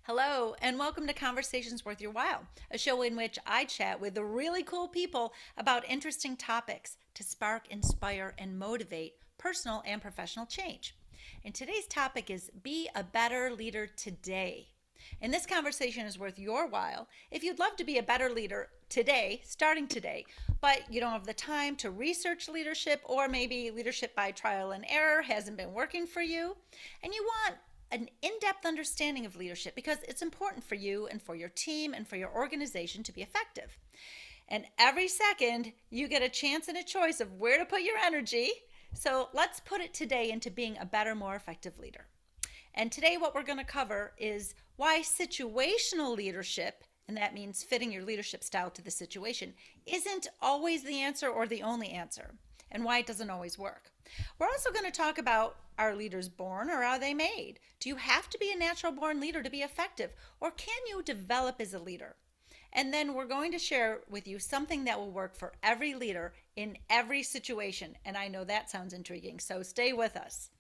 Hello, and welcome to Conversations Worth Your While, a show in which I chat with the really cool people about interesting topics to spark, inspire, and motivate personal and professional change. And today's topic is Be a Better Leader Today. And this conversation is worth your while if you'd love to be a better leader today, starting today, but you don't have the time to research leadership, or maybe leadership by trial and error hasn't been working for you, and you want an in-depth understanding of leadership because it's important for you and for your team and for your organization to be effective. And every second you get a chance and a choice of where to put your energy. So let's put it today into being a better, more effective leader. And today what we're going to cover is why situational leadership, and that means fitting your leadership style to the situation, isn't always the answer or the only answer, and why it doesn't always work. We're also going to talk about, are leaders born or are they made? Do you have to be a natural born leader to be effective, or can you develop as a leader? And then we're going to share with you something that will work for every leader in every situation. And I know that sounds intriguing, so stay with us.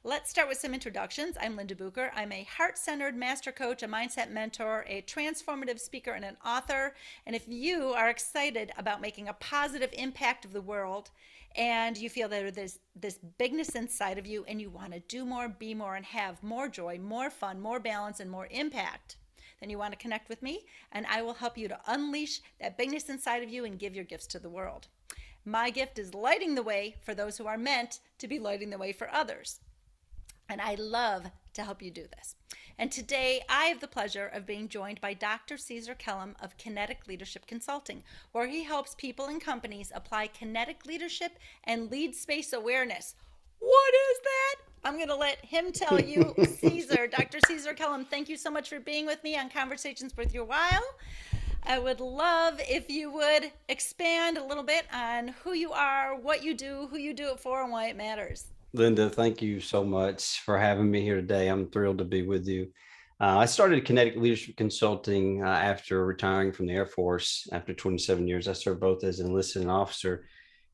Let's start with some introductions. I'm Linda Bucher. I'm a heart centered master coach, a mindset mentor, a transformative speaker, and an author. And if you are excited about making a positive impact of the world, and you feel that there's this bigness inside of you, and you want to do more, be more, and have more joy, more fun, more balance, and more impact, then you want to connect with me, and I will help you to unleash that bigness inside of you and give your gifts to the world. My gift is lighting the way for those who are meant to be lighting the way for others. And I love to help you do this. And today I have the pleasure of being joined by Dr. Caesar Kellum of Kinetic Leadership Consulting, where he helps people and companies apply kinetic leadership and Leadspace awareness. What is that? I'm going to let him tell you. Caesar, Dr. Caesar Kellum, thank you so much for being with me on Conversations Worth Your While. I would love if you would expand a little bit on who you are, what you do, who you do it for, and why it matters. Linda, thank you so much for having me here today. I'm thrilled to be with you. I started Kinetic Leadership Consulting after retiring from the Air Force after 27 years. I served both as an enlisted and officer.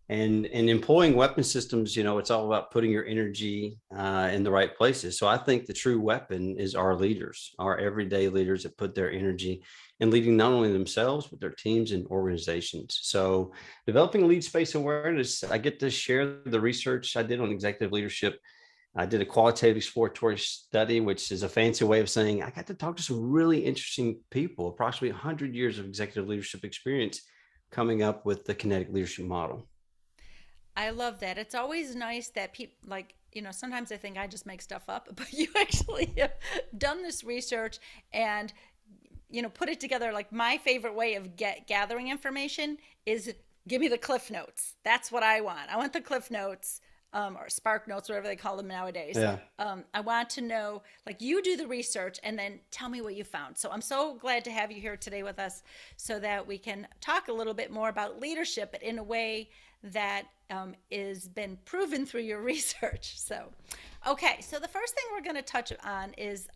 And in employing weapon systems, it's all about putting your energy in the right places. So I think the true weapon is our leaders, our everyday leaders that put their energy in leading not only themselves, but their teams and organizations. So developing lead space awareness, I get to share the research I did on executive leadership. I did a qualitative exploratory study, which is a fancy way of saying I got to talk to some really interesting people, approximately 100 years of executive leadership experience, coming up with the kinetic leadership model. I love that. It's always nice that people, like, sometimes I think I just make stuff up, but you actually have done this research and, put it together. Like, my favorite way of gathering information is give me the cliff notes. That's what I want. I want the cliff notes, or spark notes, whatever they call them nowadays. Yeah. I want to know, like, you do the research and then tell me what you found. So I'm so glad to have you here today with us so that we can talk a little bit more about leadership, but in a way that is been proven through your research. So, okay, so the first thing we're going to touch on is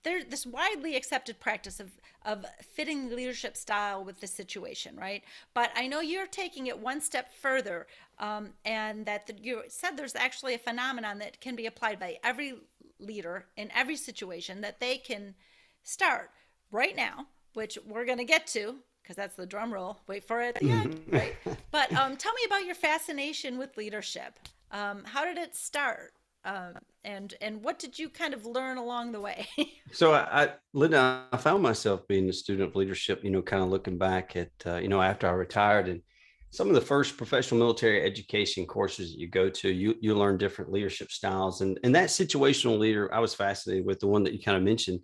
there's this widely accepted practice of fitting the leadership style with the situation, right? But I know you're taking it one step further, and that you said there's actually a phenomenon that can be applied by every leader in every situation that they can start right now, which we're going to get to because that's the drum roll. Wait for it at the end, right? But tell me about your fascination with leadership. How did it start? And what did you kind of learn along the way? Linda, I found myself being a student of leadership, kind of looking back at, after I retired, and some of the first professional military education courses that you go to, you learn different leadership styles. And that situational leader, I was fascinated with the one that you kind of mentioned,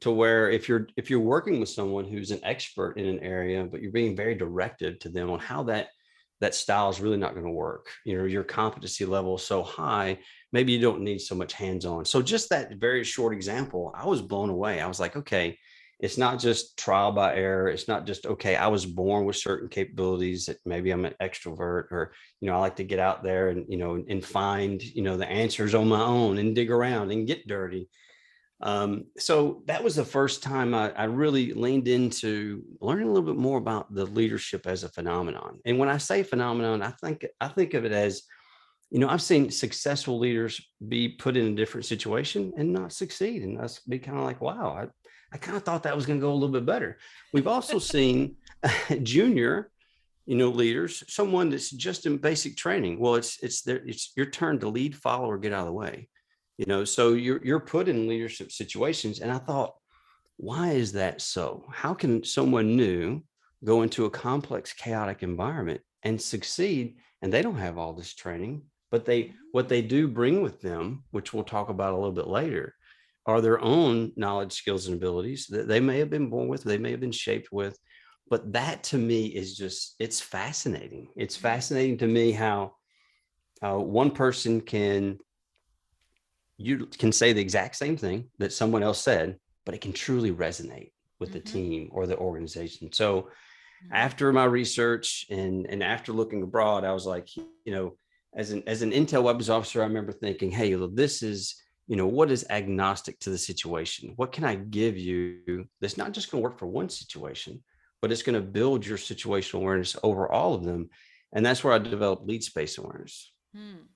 to where if you're working with someone who's an expert in an area, but you're being very directive to them on how that style is really not going to work. Your competency level is so high, maybe you don't need so much hands-on. So just that very short example, I was blown away. I was like, okay, it's not just trial by error. It's not just, okay, I was born with certain capabilities that maybe I'm an extrovert, or, I like to get out there and, and find, the answers on my own and dig around and get dirty. So that was the first time I really leaned into learning a little bit more about the leadership as a phenomenon. And when I say phenomenon, I think of it as I've seen successful leaders be put in a different situation and not succeed. And us be kind of like, wow, I kind of thought that was going to go a little bit better. We've also seen junior, leaders, someone that's just in basic training. Well, it's your turn to lead, follow, or get out of the way. So you're put in leadership situations. And I thought, why is that so? How can someone new go into a complex, chaotic environment and succeed? And they don't have all this training, but what they do bring with them, which we'll talk about a little bit later, are their own knowledge, skills, and abilities that they may have been born with, they may have been shaped with. But that to me is it's fascinating. It's fascinating to me how one person you can say the exact same thing that someone else said, but it can truly resonate with the Mm-hmm. team or the organization. So Mm-hmm. after my research and after looking abroad, I was like, as an Intel weapons officer, I remember thinking, hey, this is, what is agnostic to the situation? What can I give you that's not just going to work for one situation, but it's going to build your situational awareness over all of them? And that's where I developed Leadspace awareness. Hmm.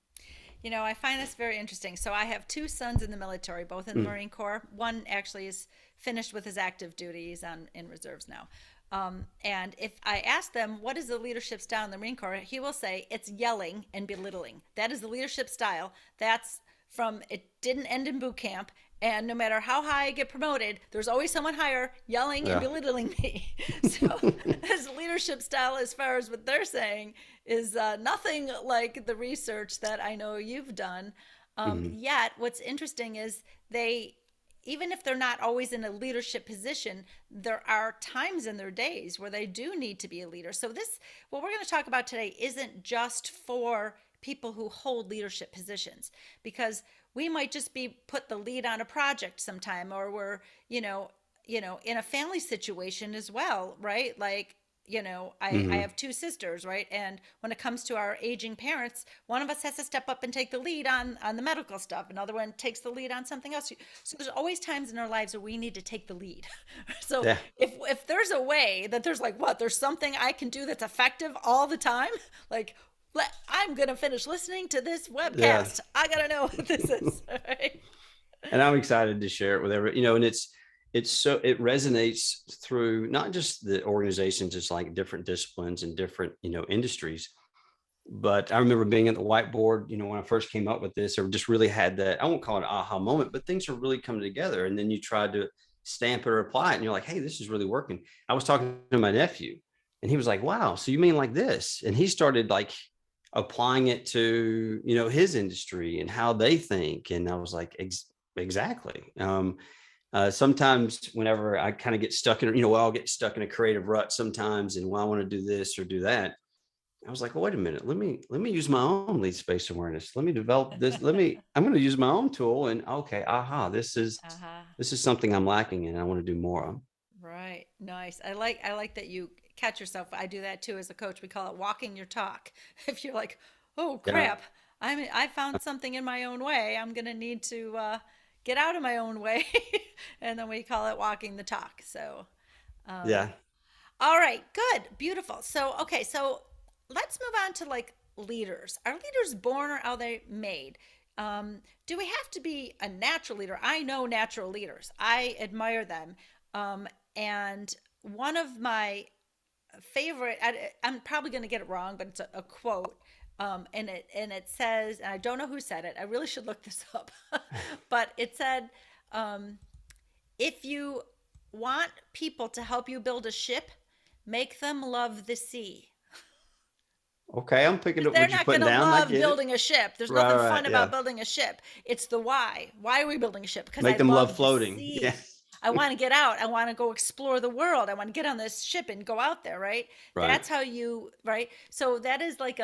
I find this very interesting. So I have two sons in the military, both in the Mm, Marine Corps. One actually is finished with his active duty. He's in reserves now. And if I ask them, what is the leadership style in the Marine Corps, he will say, it's yelling and belittling. That is the leadership style. That's from, it didn't end in boot camp. And no matter how high I get promoted, there's always someone higher yelling and yeah. belittling me. So his leadership style, as far as what they're saying, is nothing like the research that I know you've done. Mm, Yet, what's interesting is they, even if they're not always in a leadership position, there are times in their days where they do need to be a leader. So, what we're going to talk about today, isn't just for people who hold leadership positions, because we might just be put the lead on a project sometime, or we're, in a family situation as well, right? Like, I mm, have two sisters, right? And when it comes to our aging parents, one of us has to step up and take the lead on the medical stuff. Another one takes the lead on something else. So there's always times in our lives where we need to take the lead. So yeah. if there's a way that there's like, there's something I can do that's effective all the time, like, I'm gonna finish listening to this Yeah. webcast. I gotta know what this is. Right? And I'm excited to share it with everyone, and it resonates through not just the organizations, it's like different disciplines and different, industries. But I remember being at the whiteboard, when I first came up with this, or just really had that, I won't call it an aha moment, but things are really coming together. And then you tried to stamp it or apply it, and you're like, hey, this is really working. I was talking to my nephew, and he was like, wow, so you mean like this? And he started like applying it to, his industry and how they think. And I was like, exactly. Sometimes whenever I kind of get stuck in, I'll get stuck in a creative rut sometimes, and I want to do this or do that. I was like, well, wait a minute. Let me use my own lead space awareness. Let me develop this. I'm going to use my own tool, and okay, aha, Uh-huh. this is something I'm lacking in. I want to do more of. Right. Nice. I like that you catch yourself. I do that too as a coach. We call it walking your talk. If you're like, "Oh Yeah. crap, I found something in my own way. I'm going to need to get out of my own way." And then we call it walking the talk. So, Yeah. all right, good. Beautiful. So, okay, so let's move on to like leaders. Are leaders born, or are they made? Do we have to be a natural leader? I know natural leaders. I admire them. Um, and one of my favorite, I'm probably going to get it wrong, but it's a quote. And it says, and I don't know who said it. I really should look this up. But it said, um, if you want people to help you build a ship, make them love the sea. Okay. I'm picking Because up they're what you're not going putting to down. I love get it. building a ship. There's Right. nothing Right. fun about Yeah. building a ship. It's the why. Why are we building a ship? Because I Make them love love the floating. Yeah. sea. I want to get out. I want to go explore the world. I want to get on this ship and go out there, right? Right. That's how you, right? So that is like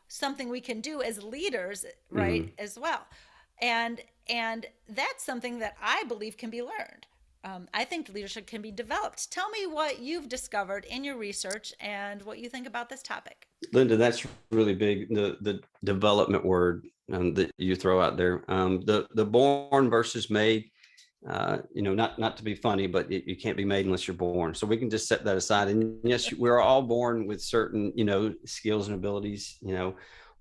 something we can do as leaders, right, Hmm. as well. And that's something that I believe can be learned. I think leadership can be developed. Tell me what you've discovered in your research and what you think about this topic. Linda, that's really big. The development word that you throw out there. The born versus made. Not to be funny, but you can't be made unless you're born. So we can just set that aside. And yes, we're all born with certain, skills and abilities.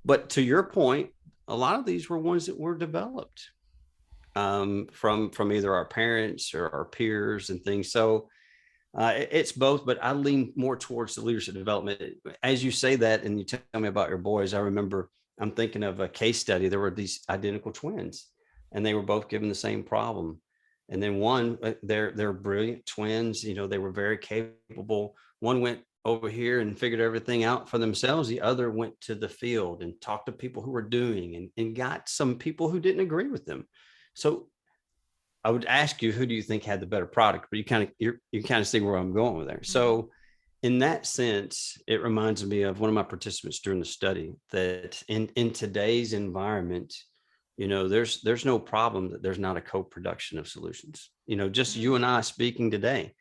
But to your point, a lot of these were ones that were developed from either our parents or our peers and things. So it's both, but I lean more towards the leadership development. As you say that, and you tell me about your boys, I remember I'm thinking of a case study. There were these identical twins, and they were both given the same problem. And then one, they're brilliant twins. You know, they were very capable. One went over here and figured everything out for themselves. The other went to the field and talked to people who were doing and got some people who didn't agree with them. So I would ask you, who do you think had the better product? But you kind of see where I'm going with there. Mm-hmm. So, in that sense, it reminds me of one of my participants during the study that in today's environment, you know, there's no problem that there's not a co-production of solutions. You know, just you and I speaking today,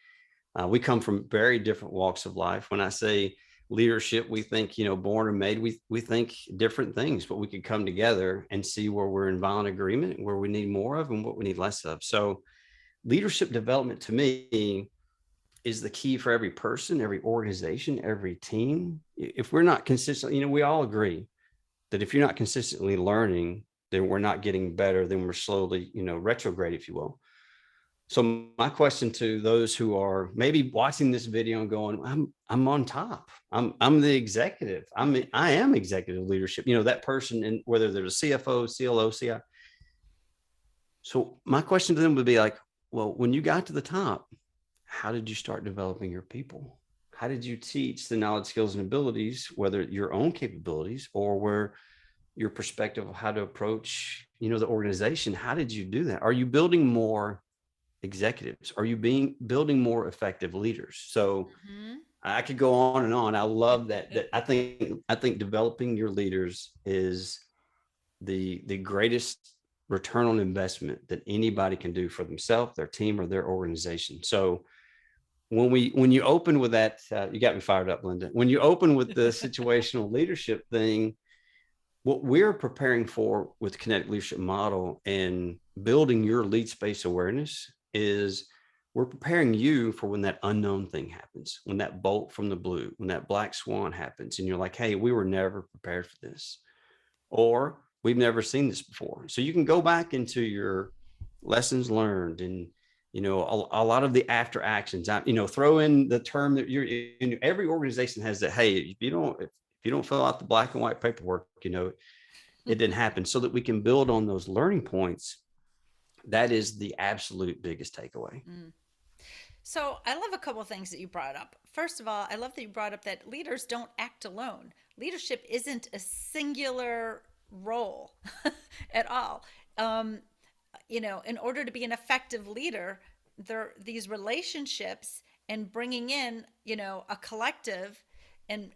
we come from very different walks of life. When I say leadership, we think, you know, born or made. We think different things, but we could come together and see where we're in violent agreement, where we need more of, and what we need less of. So, leadership development to me is the key for every person, every organization, every team. If we're not consistent, you know, we all agree that if you're not consistently learning, then we're not getting better. Then we're slowly, you know, retrograde, if you will. So my question to those who are maybe watching this video and going, I'm on top. I'm the executive. I am executive leadership. You know, that person, and whether they're a CFO, CLO, CI. So my question to them would be like, well, when you got to the top, how did you start developing your people? How did you teach the knowledge, skills, and abilities, whether your own capabilities or where your perspective of how to approach, you know, the organization? How did you do that? Are you building more executives? Are you building more effective leaders? So Mm-hmm. I could go on and on. I love that I think developing your leaders is the greatest return on investment that anybody can do for themselves, their team, or their organization. So when you open with that, you got me fired up, Linda. When you open with the situational leadership thing, what we're preparing for with kinetic leadership model and building your lead space awareness is we're preparing you for when that unknown thing happens, when that bolt from the blue, when that black swan happens, and you're like, hey, we were never prepared for this, or we've never seen this before. So you can go back into your lessons learned and, you know, a lot of the after actions. You know, throw in the term that you're in. Every organization has that. Hey, if you don't fill out the black and white paperwork, you know, it didn't happen. So that we can build on those learning points. That is the absolute biggest takeaway. Mm. So I love a couple of things that you brought up. First of all, I love that you brought up that leaders don't act alone. Leadership isn't a singular role at all. Um, you know, in order to be an effective leader, there these relationships and bringing in, you know, a collective and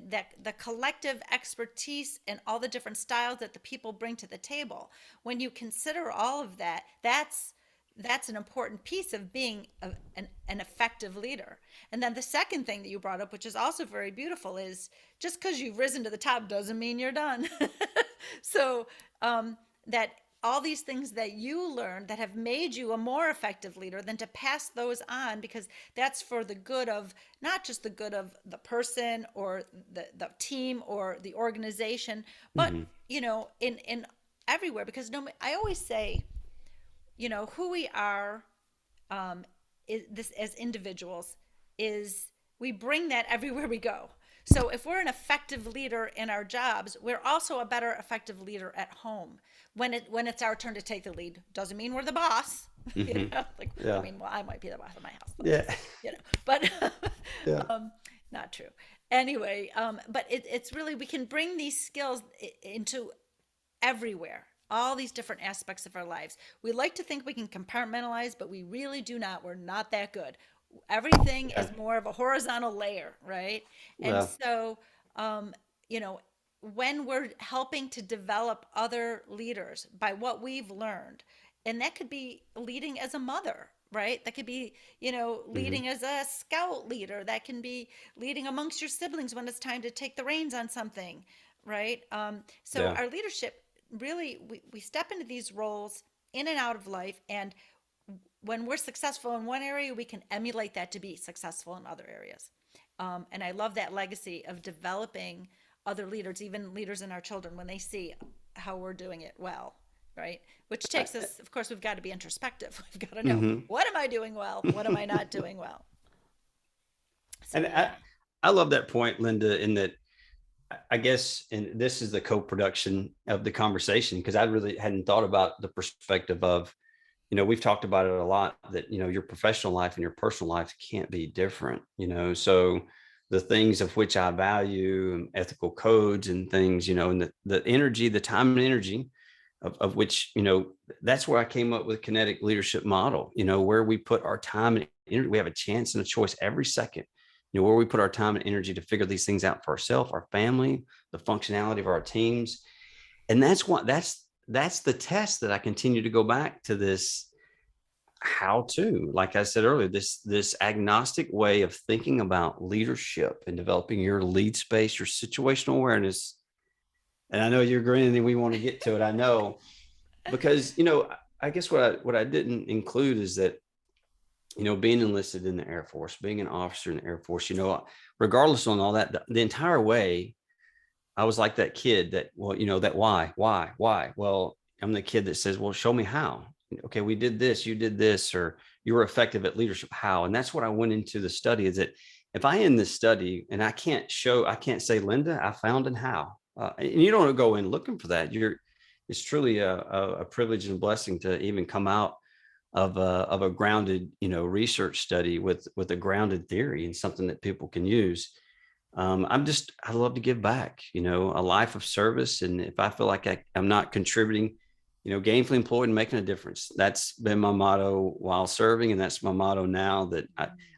that the collective expertise and all the different styles that the people bring to the table. When you consider all of that, that's an important piece of being an effective leader. And then the second thing that you brought up, which is also very beautiful, is just because you've risen to the top doesn't mean you're done. So that all these things that you learned that have made you a more effective leader, then to pass those on, because that's for the good of not just the good of the person or the team or the organization, but Mm-hmm. you know, in everywhere. Because no, I always say, you know, who we are, is this as individuals, is we bring that everywhere we go. So if we're an effective leader in our jobs, we're also a better effective leader at home. When it's our turn to take the lead, doesn't mean we're the boss. You Mm-hmm. know, like, I Yeah. mean, well, I might be the boss of my house, but Yeah. you know, but Yeah. not true. Anyway, but it's really, we can bring these skills into everywhere, all these different aspects of our lives. We like to think we can compartmentalize, but we really do not. We're not that good. Everything Yeah. is more of a horizontal layer, right? And Well, so, um, you know, when we're helping to develop other leaders by what we've learned, and that could be leading as a mother, right? That could be, you know, mm-hmm. leading as a scout leader. That can be leading amongst your siblings when it's time to take the reins on something, right? So Yeah. our leadership, really, we step into these roles in and out of life, and when we're successful in one area, we can emulate that to be successful in other areas. And I love that legacy of developing other leaders, even leaders in our children, when they see how we're doing it well, right? Which takes us, of course, we've got to be introspective. We've got to know, Mhm. what am I doing well? What am I not doing well? So, And yeah. I love that point, Linda, in that I guess, and this is the co-production of the conversation, because I really hadn't thought about the perspective of, we've talked about it a lot, that, your professional life and your personal life can't be different, so the things of which I value and ethical codes and things, and the energy, the time and energy of which, that's where I came up with kinetic leadership model, where we put our time and energy. We have a chance and a choice every second, where we put our time and energy to figure these things out for ourselves, our family, the functionality of our teams. And that's the test that I continue to go back to, this how to, like I said earlier, this agnostic way of thinking about leadership and developing your lead space, your situational awareness. And I know you're grinning and we want to get to it, I know, because I guess what I didn't include is that, being enlisted in the Air Force, being an officer in the Air Force, regardless on all that, the entire way, I was like that kid that, well, that why? Well, I'm the kid that says, well, show me how. Okay, we did this, you did this, or you were effective at leadership. How? And that's what I went into the study, is that if I end this study and I can't say, Linda, I found an how. And you don't go in looking for that. It's truly a privilege and blessing to even come out of a grounded, research study with a grounded theory and something that people can use. I love to give back, a life of service. And if I feel like I'm not contributing, gainfully employed and making a difference, that's been my motto while serving. And that's my motto now, that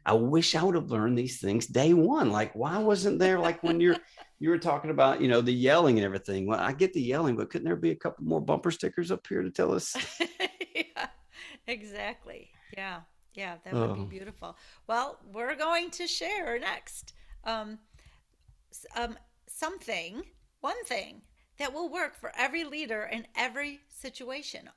I wish I would have learned these things day one. Like, why wasn't there, like when you were talking about, the yelling and everything. Well, I get the yelling, but couldn't there be a couple more bumper stickers up here to tell us? Yeah, exactly. Yeah, yeah, that would be Oh, beautiful. Well, we're going to share next um, something, one thing that will work for every leader in every situation.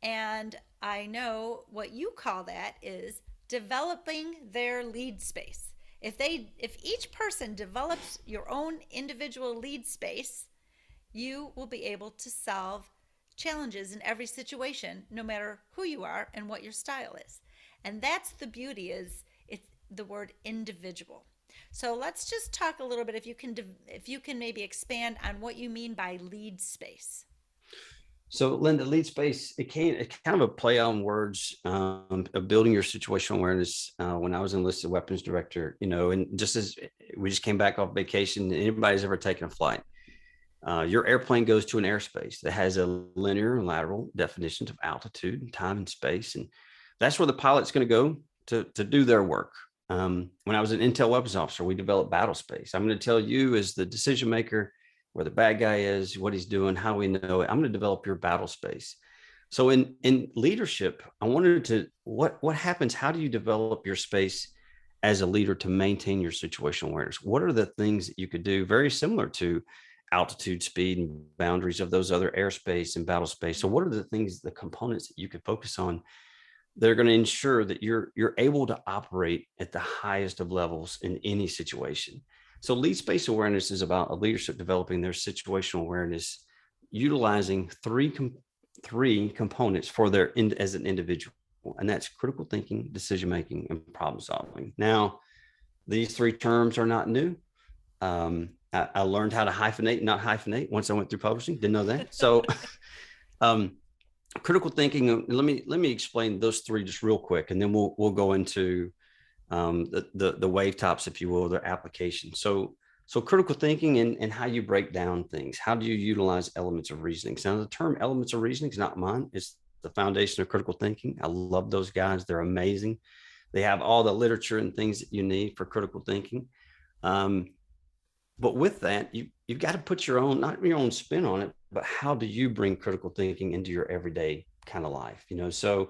And I know what you call that is developing their lead space. If each person develops your own individual lead space, you will be able to solve challenges in every situation, no matter who you are and what your style is. And that's the beauty, is it's the word individual. So let's just talk a little bit, if you can maybe expand on what you mean by lead space. so Linda, lead space, it's kind of a play on words, of building your situational awareness. When I was enlisted weapons director, and just as we just came back off vacation, anybody's ever taken a flight, your airplane goes to an airspace that has a linear and lateral definitions of altitude and time and space. And that's where the pilot's going to go to do their work. When I was an intel weapons officer, we developed battle space. I'm going to tell you, as the decision maker, where the bad guy is, what he's doing, how we know it. I'm going to develop your battle space. So in leadership, I wanted to, what happens? How do you develop your space as a leader to maintain your situational awareness? What are the things that you could do, very similar to altitude, speed, and boundaries of those other airspace and battle space? So what are the things, the components that you could focus on that are going to ensure that you're able to operate at the highest of levels in any situation? So lead space awareness is about a leadership developing their situational awareness, utilizing three components for as an individual, and that's critical thinking, decision making, and problem solving. Now, these three terms are not new. I learned how to hyphenate, not hyphenate, once I went through publishing. Didn't know that. So, um, critical thinking. Let me explain those three just real quick, and then we'll go into the wave tops, if you will, their application. So critical thinking and how you break down things. How do you utilize elements of reasoning? So now, the term elements of reasoning is not mine. It's the foundation of critical thinking. I love those guys. They're amazing. They have all the literature and things that you need for critical thinking. Um, but with that, you've got to put your own, not your own spin on it, but how do you bring critical thinking into your everyday kind of life? So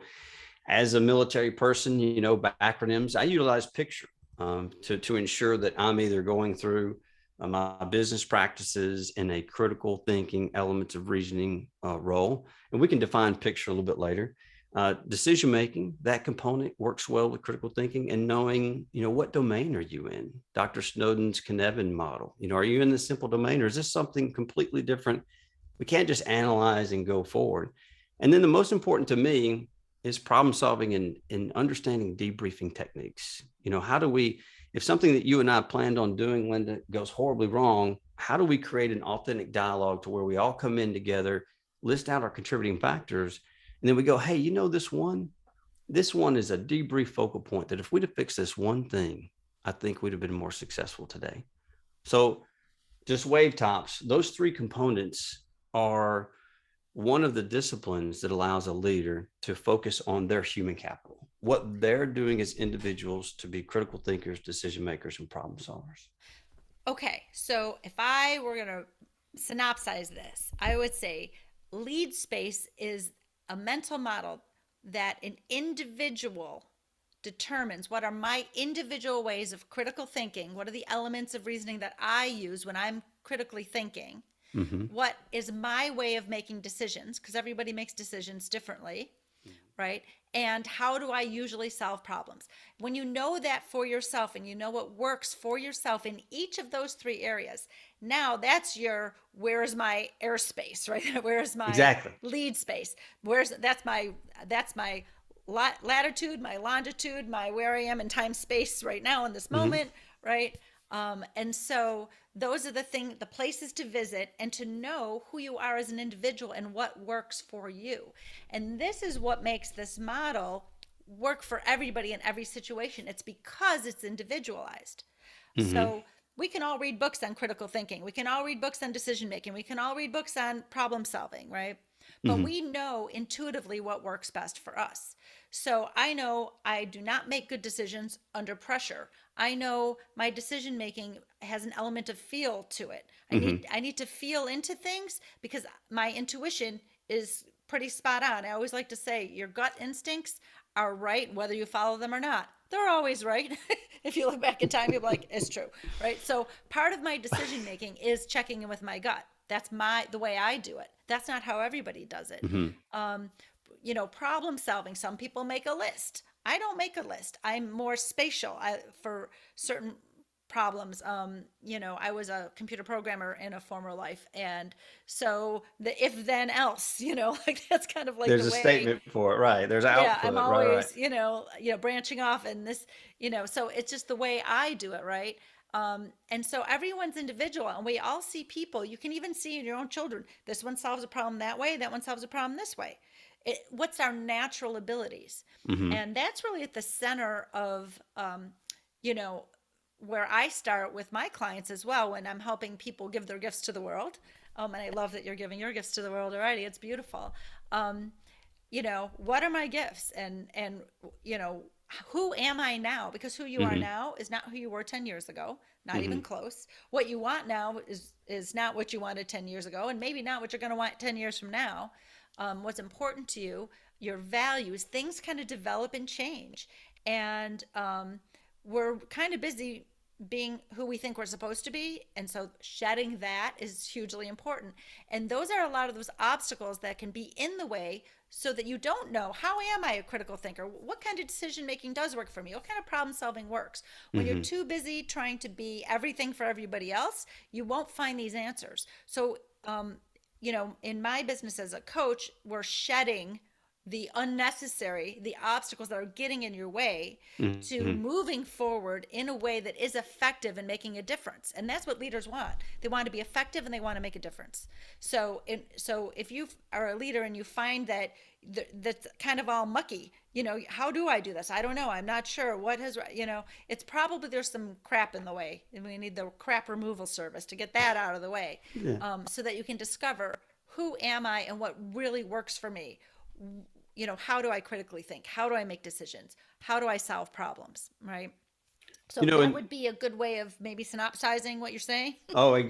as a military person, by acronyms, I utilize picture, to ensure that I'm either going through my business practices in a critical thinking, elements of reasoning role. And we can define picture a little bit later. Decision making, that component works well with critical thinking, and knowing, what domain are you in? Dr. Snowden's Kinetic model. Are you in the simple domain, or is this something completely different? We can't just analyze and go forward. And then the most important to me is problem solving and understanding debriefing techniques. How do we, if something that you and I planned on doing, Linda, goes horribly wrong, how do we create an authentic dialogue to where we all come in together, list out our contributing factors, and then we go, hey, this one is a debrief focal point that if we'd have fixed this one thing, I think we'd have been more successful today. So just wave tops, those three components are one of the disciplines that allows a leader to focus on their human capital, what they're doing as individuals to be critical thinkers, decision makers, and problem solvers. Okay, so if I were going to synopsize this, I would say Leadspace is a mental model that an individual determines what are my individual ways of critical thinking, what are the elements of reasoning that I use when I'm critically thinking, Mm-hmm. what is my way of making decisions, because everybody makes decisions differently, right? And how do I usually solve problems? When you know that for yourself and you know what works for yourself in each of those three areas, now that's your where is my airspace, right? Where is my Exactly. lead space? That's my latitude, my longitude, my where I am in time space right now in this Mm-hmm. moment, right? And so those are the places to visit and to know who you are as an individual and what works for you. And this is what makes this model work for everybody in every situation. It's because it's individualized. Mm-hmm. So we can all read books on critical thinking. We can all read books on decision making. We can all read books on problem solving, right? But Mm-hmm. we know intuitively what works best for us. So I know I do not make good decisions under pressure. I know my decision making has an element of feel to it. I Mm-hmm. need I need to feel into things because my intuition is pretty spot on. I always like to say your gut instincts are right whether you follow them or not. They're always right. If you look back in time, you'll be like, it's true, right? So part of my decision making is checking in with my gut. That's the way I do it. That's not how everybody does it. Mm-hmm. Um, problem solving. Some people make a list. I don't make a list. I'm more spatial for certain problems. I was a computer programmer in a former life, and so the if then else, like that's kind of like the There's a way. statement for it, right? There's Yeah, I'm output, right? Right. always, branching off and this, so it's just the way I do it, right? And so everyone's individual and we all see people. You can even see in your own children. This one solves a problem that way, that one solves a problem this way. What's our natural abilities? Mm-hmm. And that's really at the center of, you know, where I start with my clients as well when I'm helping people give their gifts to the world. And I love that you're giving your gifts to the world already. It's beautiful. Um, what are my gifts, and you know who am I now, because who you are Mm-hmm. now is not who you were 10 years ago, not Mm-hmm. even close. What you want now is not what you wanted 10 years ago, and maybe not what you're going to want 10 years from now. What's important to you, your values, things kind of develop and change, and we're kind of busy being who we think we're supposed to be, and so shedding that is hugely important. And those are a lot of those obstacles that can be in the way, so that you don't know, how am I a critical thinker, what kind of decision making does work for me, what kind of problem solving works. When you're Mm-hmm. too busy trying to be everything for everybody else, you won't find these answers. So in my business as a coach, we're shedding the obstacles that are getting in your way, to Mm-hmm. moving forward in a way that is effective and making a difference. And that's what leaders want. They want to be effective and they want to make a difference. So if you are a leader and you find that that's kind of all mucky, how do I do this? I don't know. I'm not sure what has, it's probably there's some crap in the way, and we need the crap removal service to get that out of the way, Yeah. so that you can discover, who am I and what really works for me. How do I critically think? How do I make decisions? How do I solve problems? Right. So that And would be a good way of maybe synopsizing what you're saying. oh,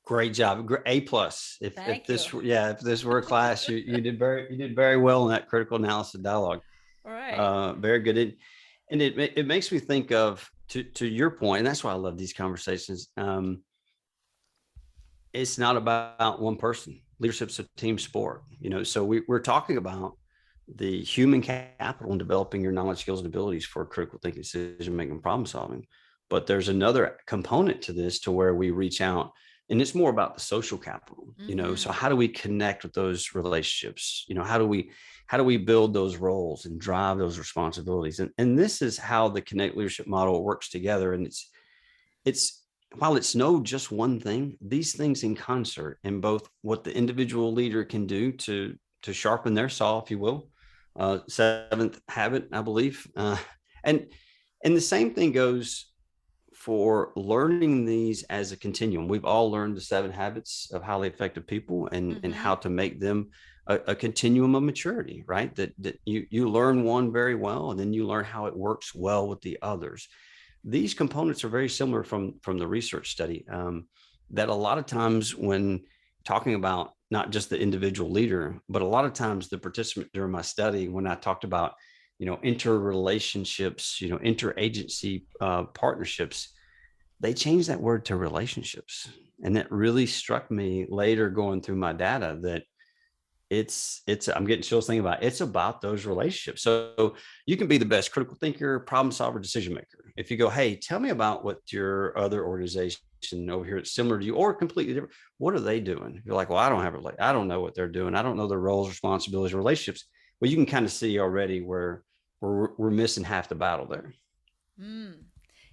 great job, A plus. If Thank you. this yeah, if this were a class, you did very well in that critical analysis dialogue. All right. Very good. And it makes me think of, to your point, and that's why I love these conversations. It's not about one person. Leadership's a team sport, so we're talking about the human capital in developing your knowledge, skills, and abilities for critical thinking, decision making, problem solving. But there's another component to this to where we reach out, and it's more about the social capital. So Mm-hmm. how do we connect with those relationships? How do we build those roles and drive those responsibilities? And this is how the Kinetic leadership model works together. And it's while it's no just one thing, these things in concert, in both what the individual leader can do to sharpen their saw, if you will. Seventh habit, I believe. And and the same thing goes for learning these as a continuum. We've all learned the 7 habits of highly effective people, and Mm-hmm. how to make them a continuum of maturity, right? That you learn one very well, and then you learn how it works well with the others. These components are very similar from the research study, that a lot of times when talking about not just the individual leader, but a lot of times the participant during my study, when I talked about interrelationships, interagency partnerships, they changed that word to relationships. And that really struck me later going through my data, that it's I'm getting chills thinking about it. It's about those relationships. So you can be the best critical thinker, problem solver, decision maker. If you go, hey, tell me about what your other organization over here it's similar to you or completely different, what are they doing? You're like, well, I don't know what they're doing. I don't know their roles, responsibilities, relationships. Well, you can kind of see already where we're missing half the battle there. Mm.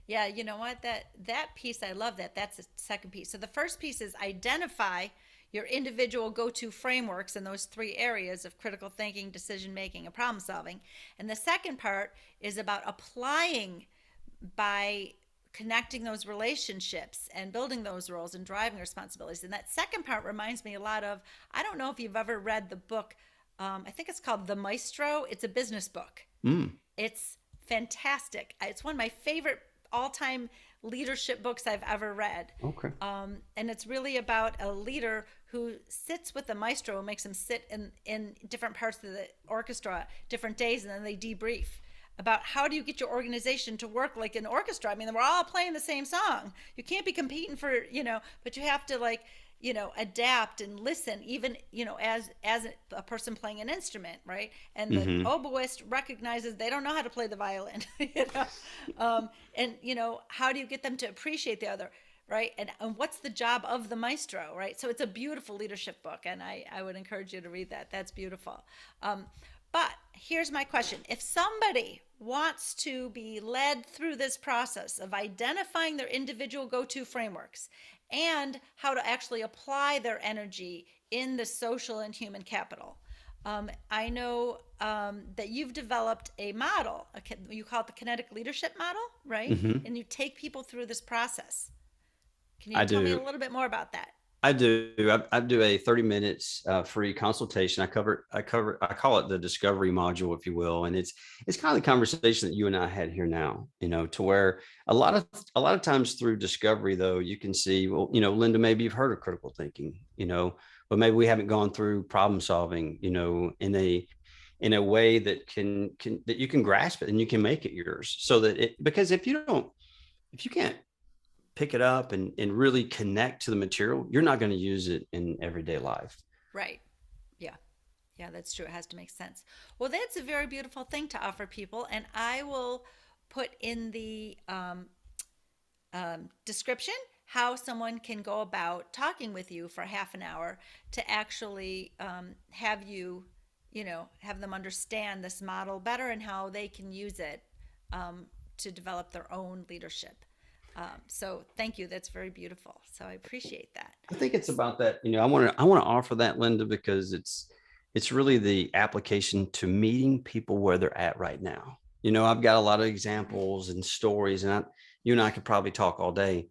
Yeah, you know what? That piece, I love that. That's the second piece. So the first piece is identify your individual go-to frameworks in those 3 areas of critical thinking, decision making, and problem solving. And the second part is about applying by connecting those relationships and building those roles and driving responsibilities. And that second part reminds me a lot of, I don't know if you've ever read the book, I think it's called The Maestro. It's a business book. Mm, It's fantastic. It's one of my favorite all time leadership books I've ever read. okay. And it's really about a leader who sits with the maestro and makes him sit in different parts of the orchestra different days, and then they debrief about how do you get your organization to work like an orchestra. I mean, we're all playing the same song. You can't be competing for, but you have to like, adapt and listen, even, as a person playing an instrument, right? And the Mm-hmm. oboist recognizes they don't know how to play the violin, and how do you get them to appreciate the other, right? And what's the job of the maestro, right? So it's a beautiful leadership book, and I would encourage you to read that. That's beautiful. But here's my question. If somebody wants to be led through this process of identifying their individual go to frameworks and how to actually apply their energy in the social and human capital, I know that you've developed a model. You call it the kinetic leadership model, right? Mm-hmm. And you take people through this process. Can you I tell me a do. little bit more about that? I do. I do a 30 minutes free consultation. I call it the discovery module, if you will. And it's kind of the conversation that you and I had here now, to where a lot of times through discovery, though, you can see, well, Linda, maybe you've heard of critical thinking, but maybe we haven't gone through problem solving, in a way that can that you can grasp it and you can make it yours. So that because if you can't pick it up and really connect to the material, you're not going to use it in everyday life. Right. Yeah. Yeah, that's true. It has to make sense. Well, that's a very beautiful thing to offer people. And I will put in the description how someone can go about talking with you for half an hour to actually have you, have them understand this model better and how they can use it to develop their own leadership. So thank you. That's very beautiful. So I appreciate that. I think it's about that. I want to offer that, Linda, because it's really the application to meeting people where they're at right now. I've got a lot of examples and stories, and you and I could probably talk all day,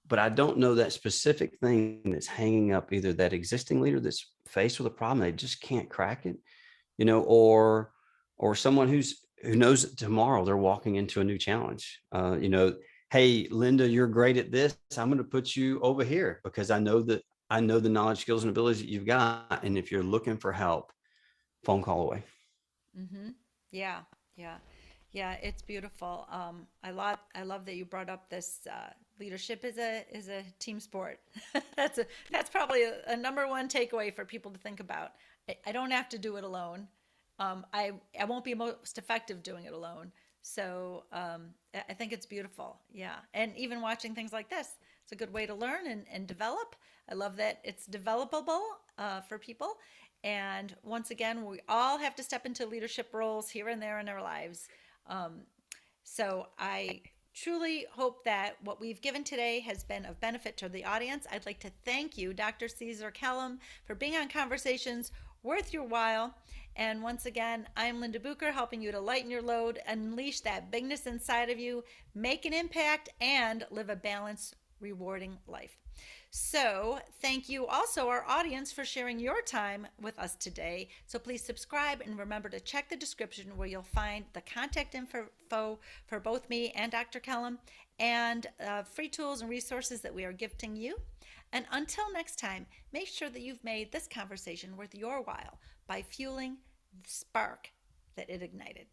but I don't know that specific thing that's hanging up either that existing leader that's faced with a problem, they just can't crack it, or someone who knows that tomorrow they're walking into a new challenge. Hey, Linda, you're great at this. I'm going to put you over here because I know the knowledge, skills, and abilities that you've got. And if you're looking for help, phone call away. Mm-hmm. Yeah, yeah, yeah. It's beautiful. I love that you brought up this. Leadership is a team sport. That's probably a number one takeaway for people to think about. I don't have to do it alone. I won't be most effective doing it alone. So I think it's beautiful. Yeah. And even watching things like this, it's a good way to learn and develop. I love that it's developable for people. And once again, we all have to step into leadership roles here and there in our lives. Um, so I truly hope that what we've given today has been of benefit to the audience. I'd like to thank you, Dr. Caesar Kellum, for being on Conversations Worth Your While. And once again, I'm Linda Bucher, helping you to lighten your load, unleash that bigness inside of you, make an impact, and live a balanced, rewarding life. So, thank you also, our audience, for sharing your time with us today. So, please subscribe and remember to check the description where you'll find the contact info for both me and Dr. Kellum and free tools and resources that we are gifting you. And until next time, make sure that you've made this conversation worth your while by fueling the spark that it ignited.